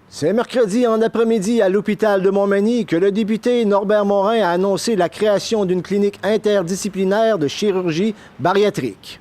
C'est mercredi en après-midi à l'hôpital de Montmagny que le député Norbert Morin a annoncé la création d'une clinique interdisciplinaire de chirurgie bariatrique.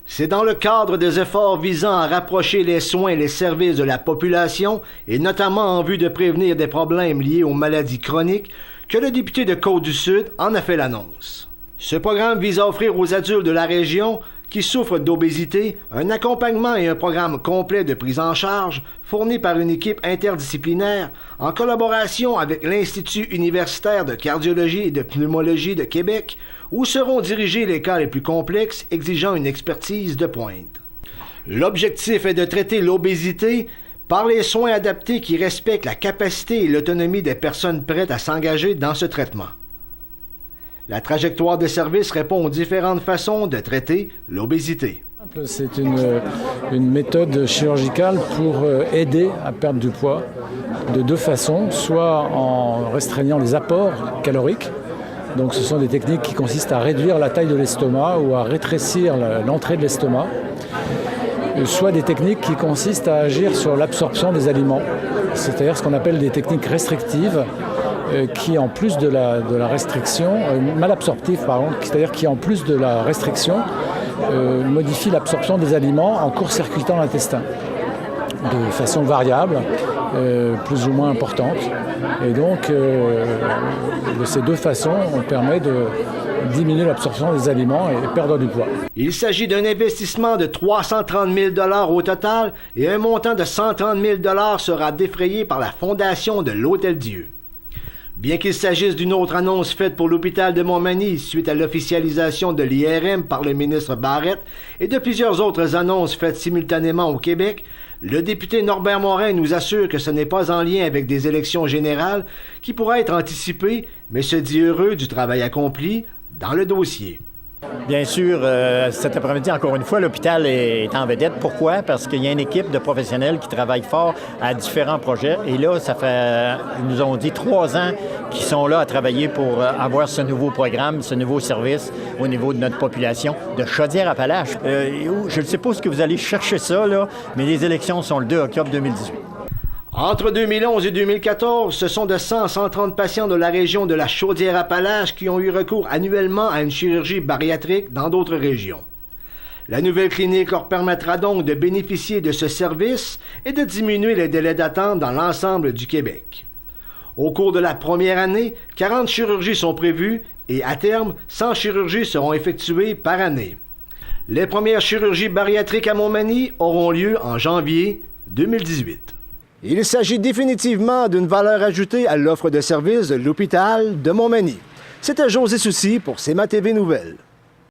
C'est dans le cadre des efforts visant à rapprocher les soins et les services de la population, et notamment en vue de prévenir des problèmes liés aux maladies chroniques, que le député de Côte-du-Sud en a fait l'annonce. Ce programme vise à offrir aux adultes de la région qui souffrent d'obésité un accompagnement et un programme complet de prise en charge fourni par une équipe interdisciplinaire en collaboration avec l'Institut universitaire de cardiologie et de pneumologie de Québec, où seront dirigés les cas les plus complexes exigeant une expertise de pointe. L'objectif est de traiter l'obésité par les soins adaptés qui respectent la capacité et l'autonomie des personnes prêtes à s'engager dans ce traitement. La trajectoire de service répond aux différentes façons de traiter l'obésité. C'est une méthode chirurgicale pour aider à perdre du poids de deux façons, soit en restreignant les apports caloriques. Donc ce sont des techniques qui consistent à réduire la taille de l'estomac ou à rétrécir l'entrée de l'estomac, soit des techniques qui consistent à agir sur l'absorption des aliments, c'est-à-dire ce qu'on appelle des techniques restrictives, qui en plus de la restriction, malabsorptive pardon, c'est-à-dire qui en plus de la restriction modifie l'absorption des aliments en court-circuitant l'intestin de façon variable, plus ou moins importante. Et donc de ces deux façons, on permet de diminuer l'absorption des aliments et perdre du poids. Il s'agit d'un investissement de 330 000 $ au total et un montant de 130 000 $ sera défrayé par la Fondation de l'Hôtel-Dieu. Bien qu'il s'agisse d'une autre annonce faite pour l'hôpital de Montmagny suite à l'officialisation de l'IRM par le ministre Barrette et de plusieurs autres annonces faites simultanément au Québec, le député Norbert Morin nous assure que ce n'est pas en lien avec des élections générales qui pourraient être anticipées, mais se dit heureux du travail accompli dans le dossier. Bien sûr, cet après-midi, encore une fois, l'hôpital est en vedette. Pourquoi? Parce qu'il y a une équipe de professionnels qui travaillent fort à différents projets. Et là, ils nous ont dit 3 ans qu'ils sont là à travailler pour avoir ce nouveau programme, ce nouveau service au niveau de notre population de Chaudière-Appalaches. Je ne sais pas ce que vous allez chercher ça, là, mais les élections sont le 2 octobre 2018. Entre 2011 et 2014, ce sont de 100 à 130 patients de la région de la Chaudière-Appalaches qui ont eu recours annuellement à une chirurgie bariatrique dans d'autres régions. La nouvelle clinique leur permettra donc de bénéficier de ce service et de diminuer les délais d'attente dans l'ensemble du Québec. Au cours de la première année, 40 chirurgies sont prévues et à terme, 100 chirurgies seront effectuées par année. Les premières chirurgies bariatriques à Montmagny auront lieu en janvier 2018. Il s'agit définitivement d'une valeur ajoutée à l'offre de services de l'hôpital de Montmagny. C'était José Soucy pour CMA TV Nouvelles.